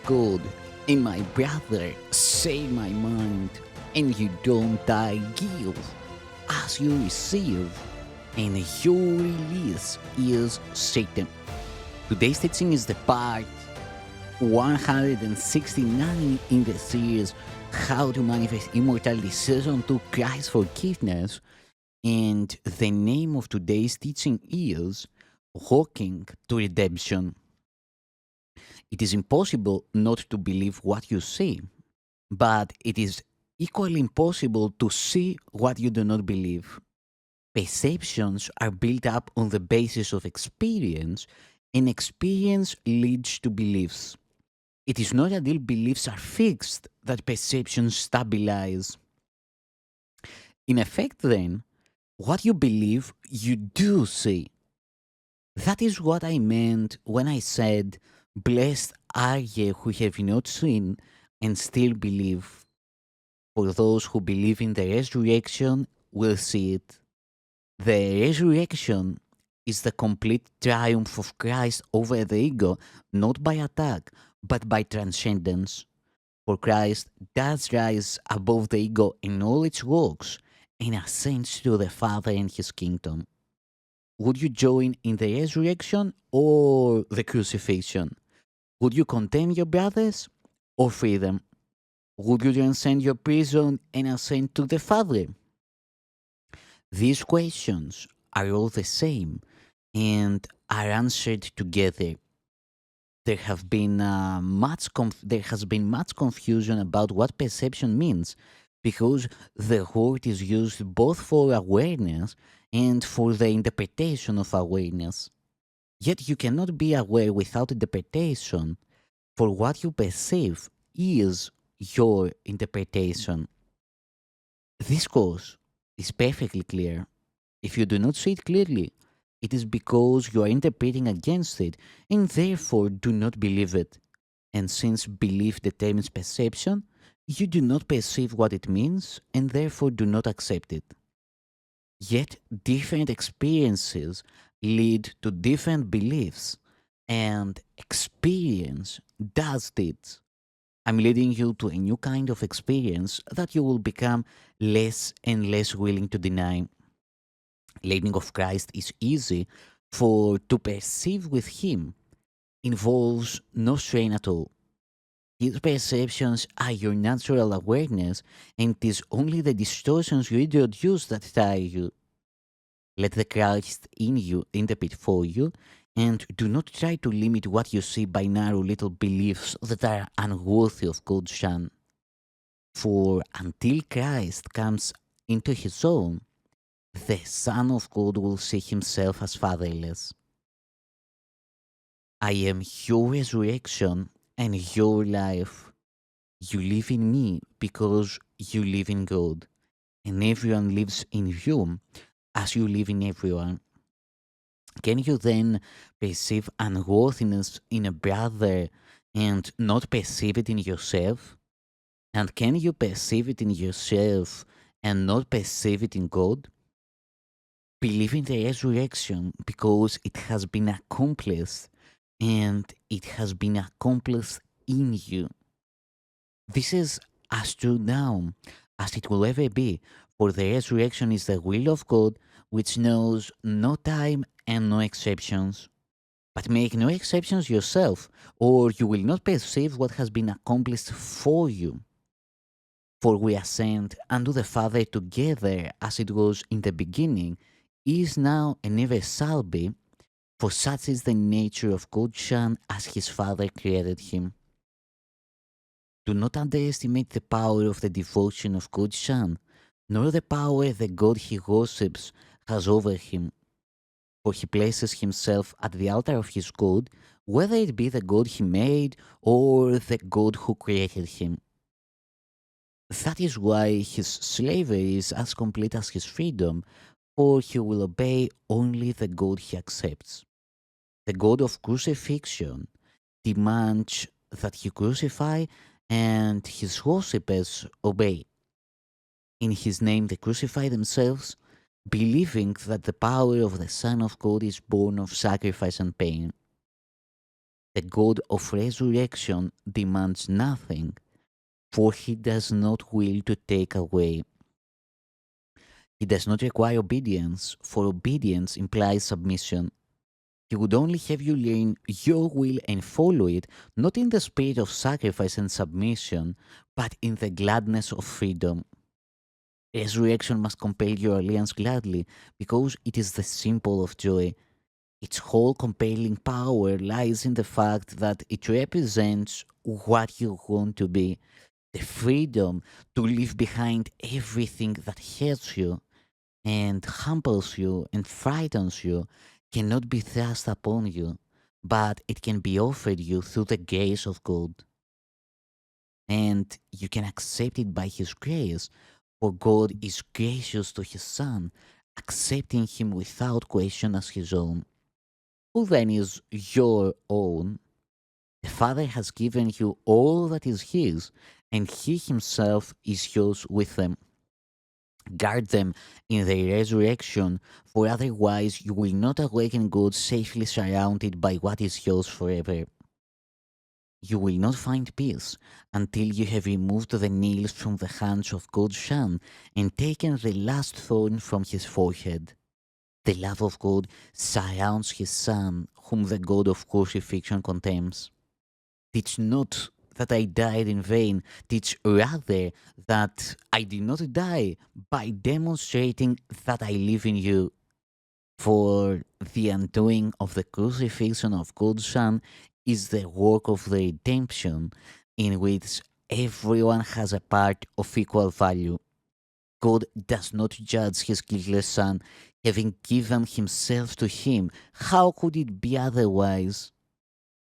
God, and my brother, say my mind, and you don't die give as you receive, and your release is Satan. Today's teaching is the part 169 in the series How to Manifest Immortality Season 2 Christ Forgiveness, and the name of today's teaching is Walking to Redemption. It is impossible not to believe what you see, but it is equally impossible to see what you do not believe. Perceptions are built up on the basis of experience, and experience leads to beliefs. It is not until beliefs are fixed that perceptions stabilize. In effect, then, what you believe, you do see. That is what I meant when I said, Blessed are ye who have not seen and still believe. For those who believe in the resurrection will see it. The resurrection is the complete triumph of Christ over the ego, not by attack, but by transcendence. For Christ does rise above the ego in all its works and ascends to the Father and his kingdom. Would you join in the resurrection or the crucifixion? Would you condemn your brothers or free them? Would you transcend your prison and ascend to the Father? These questions are all the same and are answered together. There has been much confusion about what perception means because the word is used both for awareness and for the interpretation of awareness. Yet you cannot be aware without interpretation, for what you perceive is your interpretation. This course is perfectly clear. If you do not see it clearly, it is because you are interpreting against it and therefore do not believe it. And since belief determines perception, you do not perceive what it means and therefore do not accept it. Yet different experiences lead to different beliefs, and experience does this. I'm leading you to a new kind of experience that you will become less and less willing to deny. Learning of Christ is easy, for to perceive with Him involves no strain at all. His perceptions are your natural awareness, and it is only the distortions you introduce that tire you. Let the Christ in you interpret for you, and do not try to limit what you see by narrow little beliefs that are unworthy of God's Son. For until Christ comes into his own, the Son of God will see himself as fatherless. I am your resurrection and your life. You live in me because you live in God, and everyone lives in you as you live in everyone. Can you then perceive unworthiness in a brother and not perceive it in yourself? And can you perceive it in yourself and not perceive it in God? Believe in the resurrection because it has been accomplished and it has been accomplished in you. This is as true now as it will ever be, for the resurrection is the will of God which knows no time and no exceptions. But make no exceptions yourself, or you will not perceive what has been accomplished for you. For we ascend unto the Father together as it was in the beginning, is now, and ever shall be, for such is the nature of God's Son as his Father created him. Do not underestimate the power of the devotion of God's Son, nor the power the God he worships has over him. For he places himself at the altar of his God, whether it be the God he made or the God who created him. That is why his slavery is as complete as his freedom, for he will obey only the God he accepts. The God of crucifixion demands that he crucify and his worshippers obey. In his name they crucify themselves, believing that the power of the Son of God is born of sacrifice and pain. The God of resurrection demands nothing, for he does not will to take away. He does not require obedience, for obedience implies submission. He would only have you learn your will and follow it, not in the spirit of sacrifice and submission, but in the gladness of freedom. Resurrection must compel your allegiance gladly, because it is the symbol of joy. Its whole compelling power lies in the fact that it represents what you want to be, the freedom to leave behind everything that hurts you and humbles you and frightens you cannot be thrust upon you, but it can be offered you through the grace of God. And you can accept it by His grace, for God is gracious to His Son, accepting Him without question as His own. Who then is your own? The Father has given you all that is His, and He Himself is yours with them. Guard them in their resurrection, for otherwise you will not awaken God safely surrounded by what is yours forever. You will not find peace until you have removed the nails from the hands of God's Son and taken the last thorn from his forehead. The love of God surrounds his Son, whom the God of crucifixion condemns. Teach not that I died in vain, teach rather that I did not die by demonstrating that I live in you. For the undoing of the crucifixion of God's Son is the work of the redemption, in which everyone has a part of equal value. God does not judge his guiltless Son, having given himself to him. How could it be otherwise?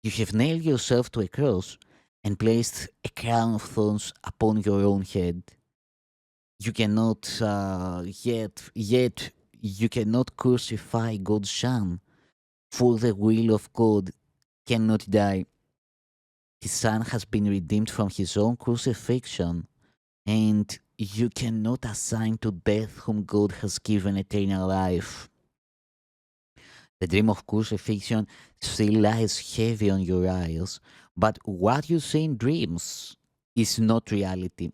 You have nailed yourself to a cross and placed a crown of thorns upon your own head. You cannot yet you cannot crucify God's Son, for the will of God cannot die. His Son has been redeemed from his own crucifixion, and you cannot assign to death whom God has given eternal life. The dream of crucifixion still lies heavy on your eyes, but what you see in dreams is not reality.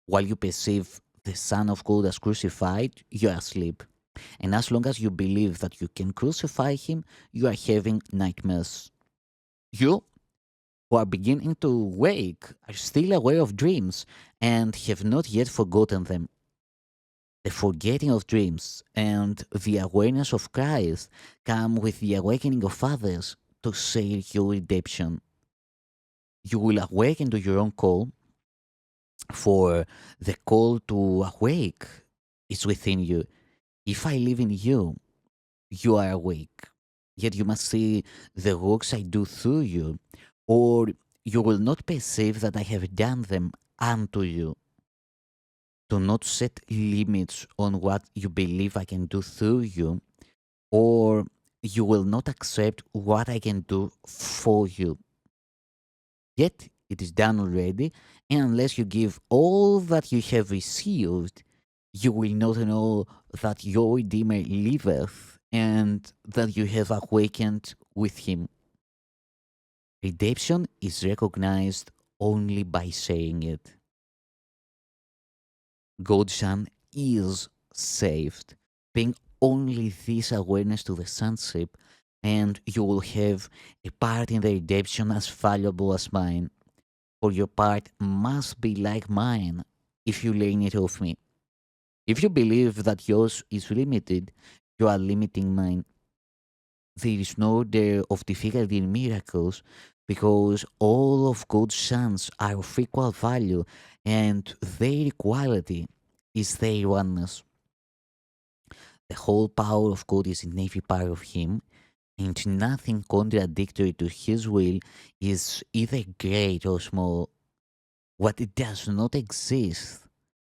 While you perceive the Son of God as crucified, you are asleep. And as long as you believe that you can crucify him, you are having nightmares. You, who are beginning to wake, are still aware of dreams and have not yet forgotten them. The forgetting of dreams and the awareness of Christ come with the awakening of others to share your redemption. You will awaken to your own call, for the call to awake is within you. If I live in you, you are awake. Yet you must see the works I do through you, or you will not perceive that I have done them unto you. Do not set limits on what you believe I can do through you, or you will not accept what I can do for you. Yet it is done already, and unless you give all that you have received, you will not know that your Redeemer liveth and that you have awakened with him. Redemption is recognized only by saying it. God's Son is saved. Bring only this awareness to the sonship, and you will have a part in the redemption as valuable as mine. For your part must be like mine if you learn it of me. If you believe that yours is limited, you are limiting mine. There is no order of difficulty in miracles, because all of God's sons are of equal value, and their equality is their oneness. The whole power of God is in every part of him, and nothing contradictory to his will is either great or small. What does not exist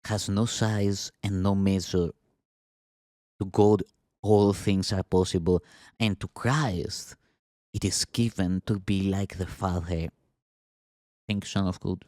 has no size and no measure. To God, all things are possible, and to Christ, it is given to be like the Father. Thank you, Son of God.